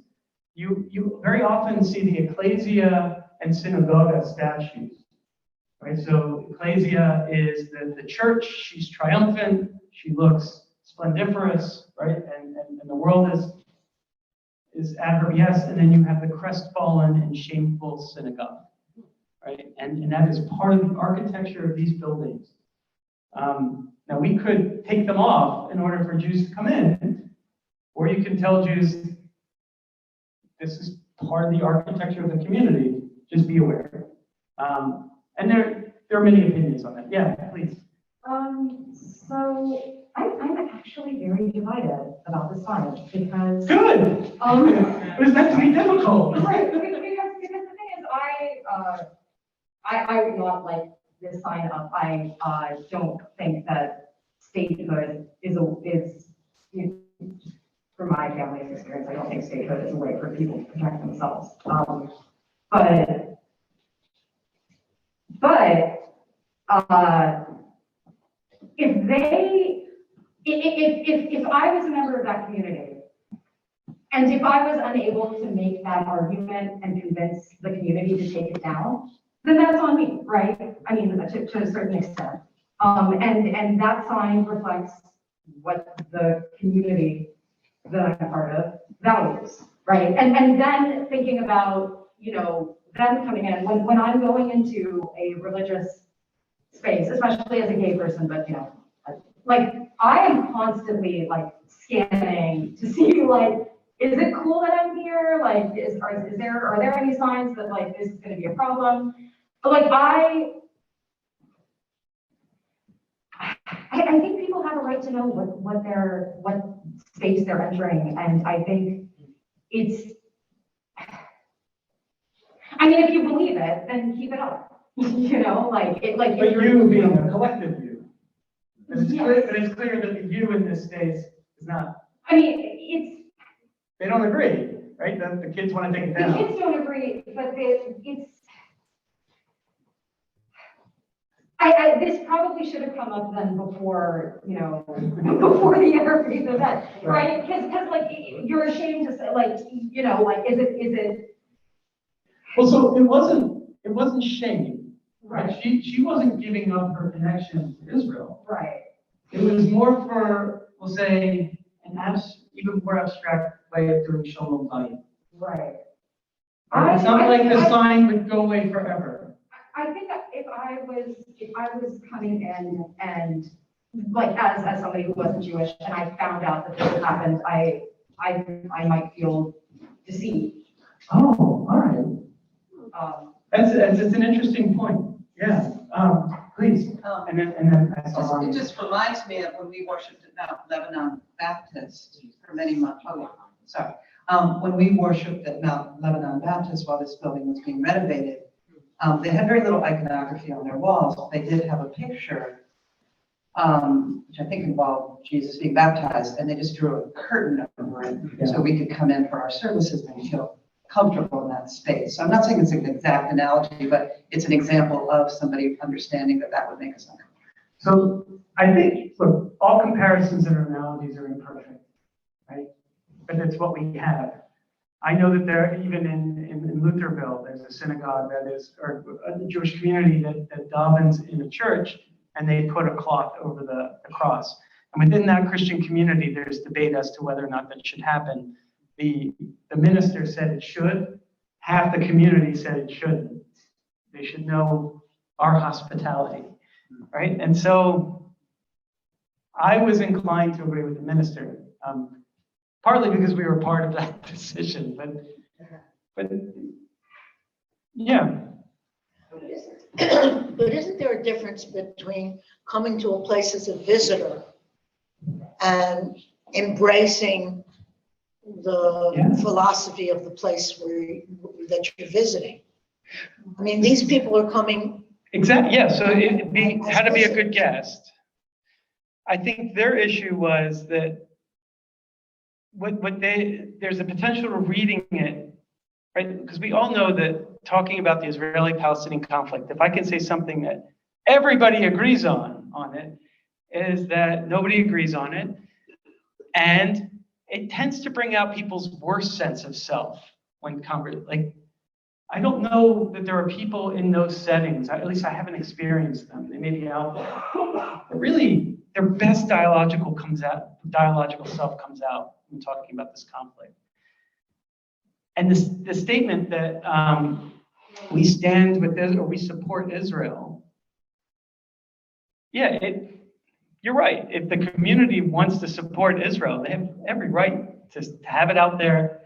you very often see the ecclesia and synagoga statues, right? So ecclesia is the church. She's triumphant. She looks splendiferous, right? And the world is at her behest. And then you have the crestfallen and shameful synagogue, right? And that is part of the architecture of these buildings. Now, we could take them off in order for Jews to come in, or you can tell Jews, this is part of the architecture of the community, just be aware. And there are many opinions on that. Yeah, please. So I'm actually very divided about the sign because. Good. It was meant to be difficult. Right, because the thing is, I would not like this sign up. I don't think that statehood is from my family's experience, I don't think statehood is a way for people to protect themselves. But if I was a member of that community, and if I was unable to make that argument and convince the community to take it down, then that's on me, right? I mean, to a certain extent. And that sign reflects what the community that I'm part of values, right? And then thinking about, you know, them coming in, when I'm going into a religious space, especially as a gay person, but, you know, like, I am constantly, like, scanning to see, like, is it cool that I'm here? Like, are there any signs that, like, this is gonna be a problem? But, like, I think people have a right to know what space they're entering, and I think it's, I mean, if you believe it, then keep it up, you know, like, it, like. But you being a collective view. But it's Yes. clear, but it's clear that the you in this space is not, I mean, they don't agree, right? The kids want to take it the down. kids don't agree, but it's, this probably should have come up then before, you know, before the interfaith event, right? Because like, you're ashamed to say, like, you know, like, is it? Well, so it wasn't shame, right? Right. She wasn't giving up her connection to Israel. Right. It was more for, we'll say, even more abstract way of doing shalom bayit. Right. It's not like the sign would go away forever. I think that if I was coming in and like as somebody who wasn't Jewish and I found out that this had happened, I might feel deceived. Oh, all right. It's an interesting point. Yeah. Please. And then I saw. It just reminds me of when we worshipped at Mount Lebanon Baptist for many months. Oh, yeah, sorry. When we worshipped at Mount Lebanon Baptist while this building was being renovated, they had very little iconography on their walls. They did have a picture, which I think involved Jesus being baptized, and they just drew a curtain over it so we could come in for our services and feel comfortable in that space. So I'm not saying it's an exact analogy, but it's an example of somebody understanding that that would make us uncomfortable. So I think, look, all comparisons and analogies are imperfect, right? But it's what we have. I know that there, even in Lutherville, there's a synagogue that is, or a Jewish community that davens in a church, and they put a cloth over the cross. And within that Christian community, there's debate as to whether or not that should happen. The minister said it should. Half the community said it shouldn't. They should know our hospitality, right? And so I was inclined to agree with the minister, partly because we were part of that decision, but yeah. But isn't there a difference between coming to a place as a visitor and embracing the philosophy of the place that you're visiting? I mean, these people are coming. Exactly. Yeah. So how to be a good guest. I think their issue was that there's a potential of reading it, right? Because we all know that talking about the Israeli-Palestinian conflict, if I can say something that everybody agrees on it, is that nobody agrees on it, and it tends to bring out people's worst sense of self when like, I don't know that there are people in those settings, at least I haven't experienced them, they may be out there, but really their best dialogical self comes out when talking about this conflict. And the statement that we stand with Israel, or we support Israel, yeah, you're right. If the community wants to support Israel, they have every right to have it out there.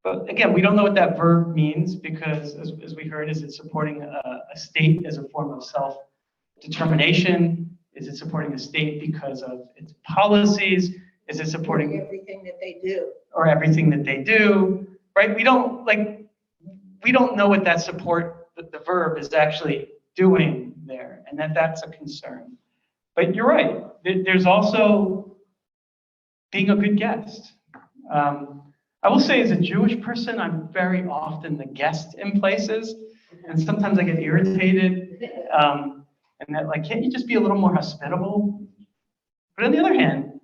But again, we don't know what that verb means because, as we heard, is it supporting a state as a form of self-determination? Is it supporting a state because of its policies? Is it supporting everything that they do? Or everything that they do, right? We don't know what that support, that the verb is actually doing there, and that's a concern. But you're right. There's also being a good guest, I will say as a Jewish person, I'm very often the guest in places. And sometimes I get irritated. And that like, can't you just be a little more hospitable? But on the other hand,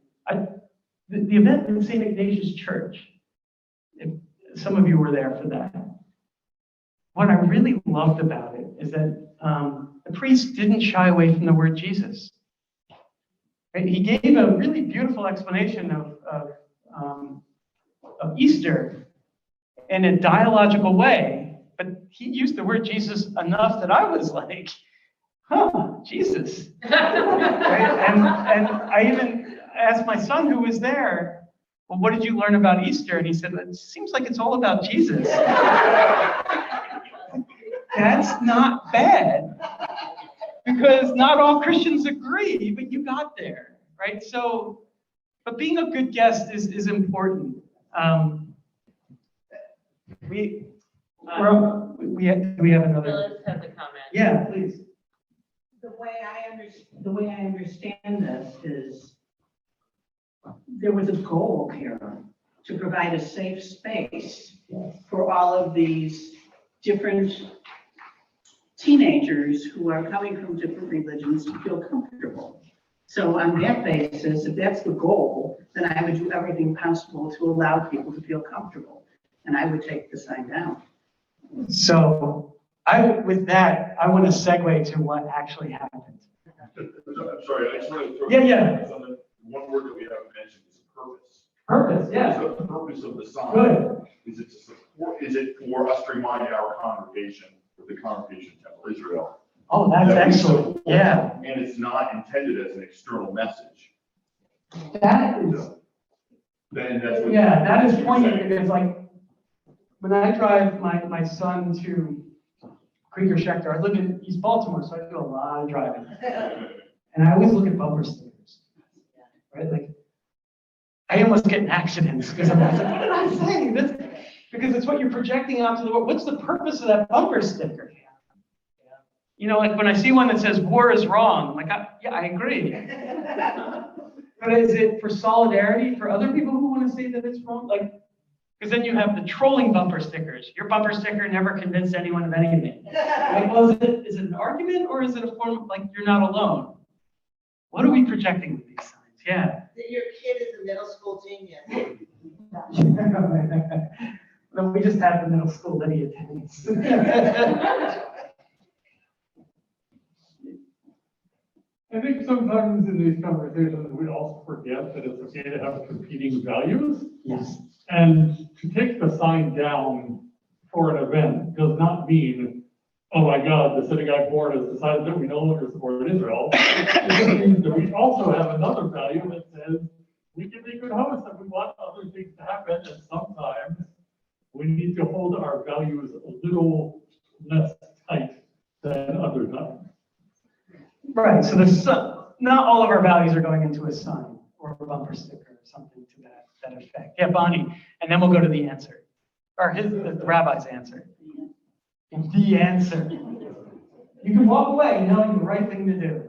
the event in St. Ignatius Church, if some of you were there for that, what I really loved about it is that the priest didn't shy away from the word Jesus. Right? He gave a really beautiful explanation of Easter in a dialogical way, but he used the word Jesus enough that I was like, huh, Jesus. Right? And I even asked my son who was there, well, what did you learn about Easter? And he said, it seems like it's all about Jesus. That's not bad, because not all Christians agree, but you got there, right? So, but being a good guest is important. We have another. Phyllis has a comment. Yeah, please. The way I understand this is there was a goal here to provide a safe space for all of these different teenagers who are coming from different religions to feel comfortable. So on that basis, if that's the goal, then I would do everything possible to allow people to feel comfortable. And I would take the sign down. So with that, I want to segue to what actually happened. I'm sorry, I just want to throw. Yeah. One word that we haven't mentioned is purpose. Purpose, yeah. So the purpose of the sign. Good. Is it to support, is it for us to remind our congregation, the congregation of Temple Israel? Oh, that's that we excellent. support, Yeah. And it's not intended as an external message. That is, Then that's what. yeah, that is poignant, because like, when I drive my son to Krieger Schechter, I live in East Baltimore, so I do a lot of driving. And I always look at bumper stickers, right? Like, I almost get in accidents because I'm like, what did I say? Because it's what you're projecting onto the world. What's the purpose of that bumper sticker? You know, like when I see one that says war is wrong, I'm like, yeah, I agree. But is it for solidarity for other people who want to say that it's wrong? Like, because then you have the trolling bumper stickers. Your bumper sticker never convinced anyone of anything. Like, well, is it an argument, or is it a form of like you're not alone? What are we projecting with these signs? Yeah. That your kid is a middle school genius. No, we just have the middle school that he attends. I think sometimes in these conversations, we also forget that it's okay to have competing values. Yes. And to take the sign down for an event does not mean, oh my God, the synagogue board has decided that we no longer support Israel. It just means that we also have another value that says we can be good hosts and we want other things to happen, and sometimes we need to hold our values a little less tight than other times. Right, so there's not all of our values are going into a sign or a bumper sticker or something to that effect. Yeah, Bonnie, and then we'll go to the answer, or the rabbi's answer. The answer. You can walk away knowing the right thing to do.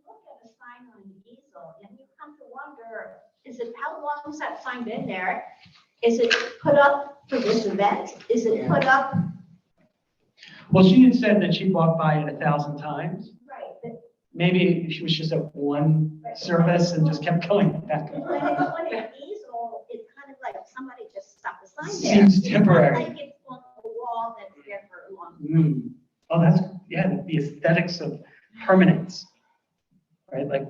Look at a sign on the easel, and you come to wonder, how long has that sign been there? Is it put up for this event? Is it put up? Well, she had said that she walked by it 1,000 times. Right, but Maybe she was just at one service and just kept going back and when forth. it's on an easel, it's kind of like somebody just stuck a sign there. Seems temporary. It's not like it's on a wall that's there for a long time. Oh, that's, yeah, the aesthetics of permanence, right? Like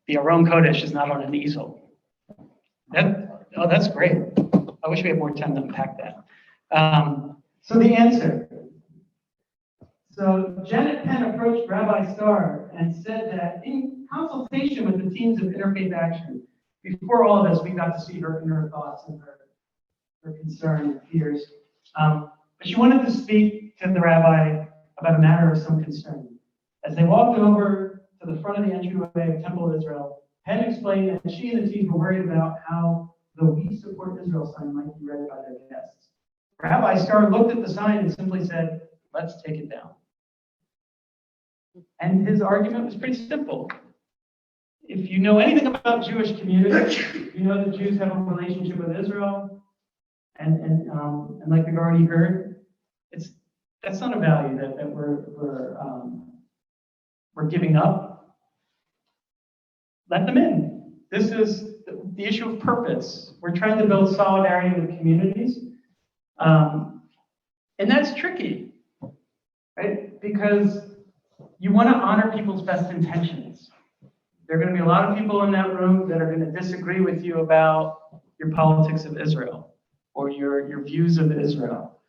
the Aron Kodesh is not on an easel. That's great. I wish we had more time to unpack that. So the answer. So Janet Penn approached Rabbi Starr and said that in consultation with the teams of Interfaith Action, before all of this, we got to see her inner thoughts and her concern and fears. But she wanted to speak to the rabbi about a matter of some concern. As they walked over to the front of the entryway of Temple of Israel, Penn explained that she and the team were worried about how the "We Support Israel" sign might be read by their guests. Rabbi Starr looked at the sign and simply said, "Let's take it down." And his argument was pretty simple. if you know anything about Jewish communities, you know that Jews have a relationship with Israel. And like we've already heard, that's not a value that we're giving up. Let them in. This is the issue of purpose. We're trying to build solidarity with communities. And that's tricky, right? Because you want to honor people's best intentions. There are going to be a lot of people in that room that are going to disagree with you about your politics of Israel or your views of Israel.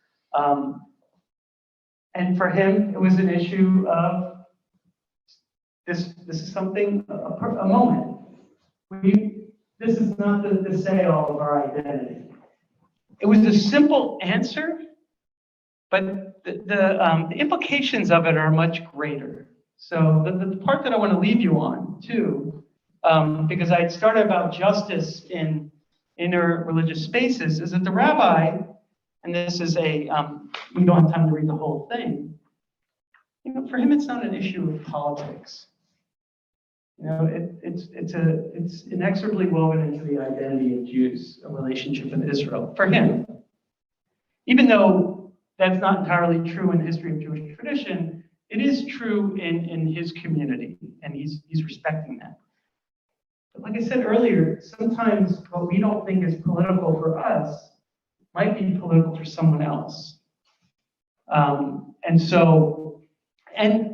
And for him, it was an issue of this is something, a moment. This is not the say-all of our identity. It was a simple answer, but the implications of it are much greater. So the part that I want to leave you on, too, because I started about justice in interreligious spaces, is that the rabbi, and this is we don't have time to read the whole thing, for him it's not an issue of politics. It's inexorably woven into the identity of Jews, a relationship with Israel, for him. Even though that's not entirely true in the history of Jewish tradition, it is true in his community, and he's respecting that. But like I said earlier, sometimes what we don't think is political for us might be political for someone else. And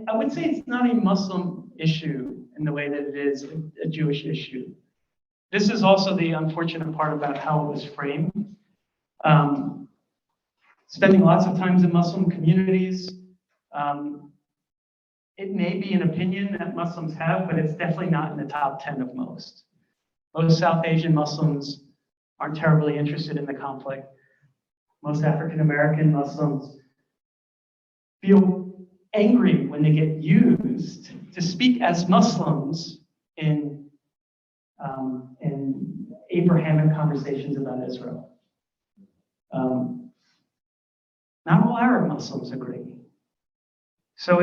I would say it's not a Muslim issue in the way that it is a Jewish issue. This is also the unfortunate part about how it was framed. Spending lots of times in Muslim communities, it may be an opinion that Muslims have, but it's definitely not in the top 10 of most. Most South Asian Muslims aren't terribly interested in the conflict. Most African American Muslims feel angry when they get used to speak as Muslims in Abrahamic conversations about Israel. Not all Arab Muslims agree. So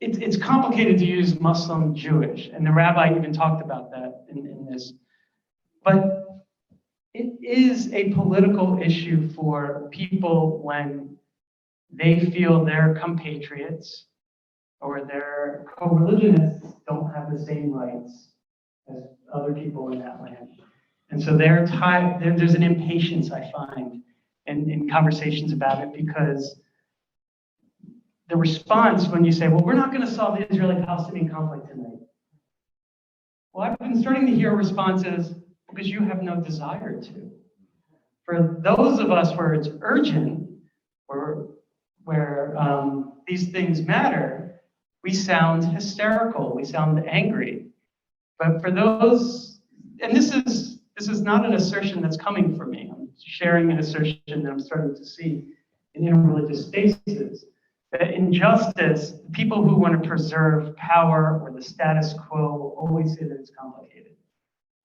it's complicated to use Muslim Jewish, and the rabbi even talked about that in this. But it is a political issue for people when they feel their compatriots or their co-religionists don't have the same rights as other people in that land. And so there's an impatience, I find, in conversations about it, because the response when you say, well, we're not going to solve the Israeli-Palestinian conflict tonight. Well, I've been starting to hear responses because you have no desire to. For those of us where it's urgent, where these things matter, we sound hysterical, we sound angry. But for those, and this is not an assertion that's coming from me. I'm sharing an assertion that I'm starting to see in interreligious spaces. That injustice, the people who want to preserve power or the status quo will always say that it's complicated.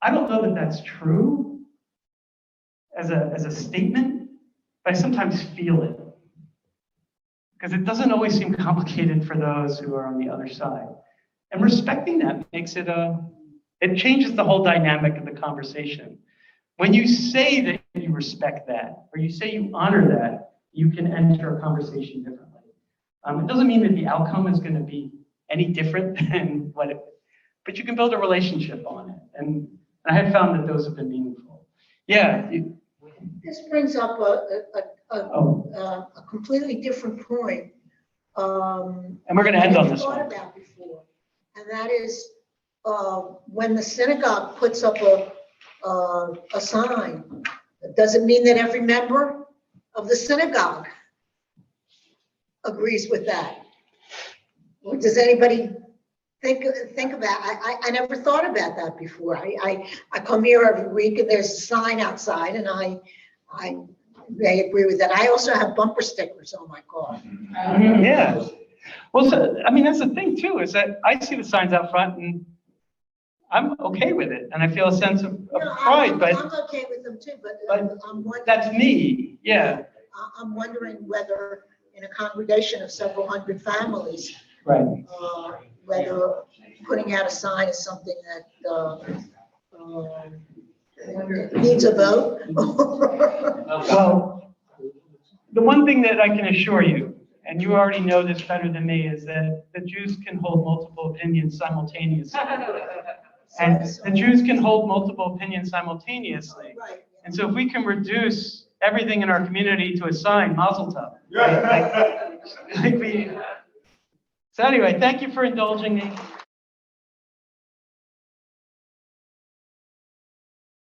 I don't know that that's true as a statement, but I sometimes feel it. Because it doesn't always seem complicated for those who are on the other side. And respecting that makes it changes the whole dynamic of the conversation. When you say that you respect that, or you say you honor that, you can enter a conversation differently. It doesn't mean that the outcome is going to be any different than but you can build a relationship on it. And I have found that those have been meaningful. Yeah. This brings up a completely different point. And we're going to end on this one. About before, and that is when the synagogue puts up a sign, does it mean that every member of the synagogue agrees with that? Or does anybody think of that? I never thought about that before. I come here every week and there's a sign outside, and I may agree with that. I also have bumper stickers on my car. Yeah. Well, so, I mean, that's the thing too, is that I see the signs out front and I'm okay with it. And I feel a sense of pride, but I'm okay with them too, but I'm wondering. That's me, yeah. I'm wondering whether in a congregation of several hundred families, right, whether putting out a sign is something that, needs a vote. Well, the one thing that I can assure you, and you already know this better than me, is that the Jews can hold multiple opinions simultaneously. And the Jews can hold multiple opinions simultaneously. Right. And so if we can reduce everything in our community to a sign, mazel tov. Right? So anyway, thank you for indulging me.